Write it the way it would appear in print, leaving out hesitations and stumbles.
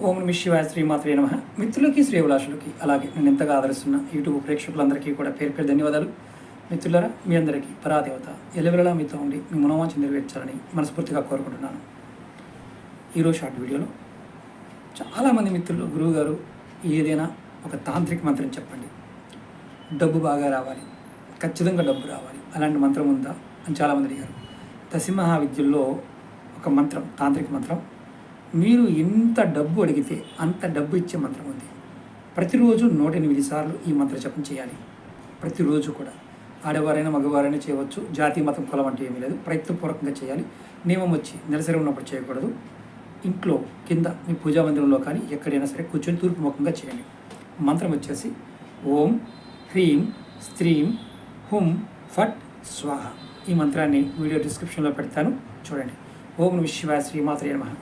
ఓం నమః శివాయ శ్రీమాత్రే నమః. మిత్రులకి శ్రేయభిలాషులకి అలాగే నేను ఎంతగా ఆదరిస్తున్న యూట్యూబ్ ప్రేక్షకులందరికీ కూడా పేరు పేరు ధన్యవాదాలు. మిత్రులారా, మీ అందరికీ పరాదేవత ఎల్లవెల్లలా మీతో ఉండి మీ మనోవాంఛ నెరవేర్చాలని మనస్ఫూర్తిగా కోరుకుంటున్నాను. ఈరోజు షార్ట్ వీడియోలో చాలామంది మిత్రులు గురువుగారు ఏదైనా ఒక తాంత్రిక మంత్రం చెప్పండి, డబ్బు బాగా రావాలి, ఖచ్చితంగా డబ్బు రావాలి, అలాంటి మంత్రం ఉందా అని చాలామంది అడిగారు. దశమహా విద్యల్లో ఒక మంత్రం, తాంత్రిక మంత్రం, మీరు ఎంత డబ్బు అడిగితే అంత డబ్బు ఇచ్చే మంత్రం ఉంది. ప్రతిరోజు 108 సార్లు ఈ మంత్ర జపం చేయాలి. ప్రతిరోజు కూడా ఆడవారైనా మగవారైనా చేయవచ్చు. జాతి మతం కులం అంటే ఏమీ లేదు, ప్రయత్నపూర్వకంగా చేయాలి. నియమం వచ్చి నెలసరి ఉన్నప్పుడు చేయకూడదు. ఇంట్లో కింద మీ పూజా మందిరంలో కానీ ఎక్కడైనా సరే కూర్చొని తూర్పు ముఖంగా చేయండి. మంత్రం వచ్చేసి ఓం హ్రీం స్త్రీం హుం ఫట్ స్వాహ. ఈ మంత్రాన్ని వీడియో డిస్క్రిప్షన్లో పెడతాను, చూడండి. ఓం నమః శివాయ శ్రీమాత్రే నమః.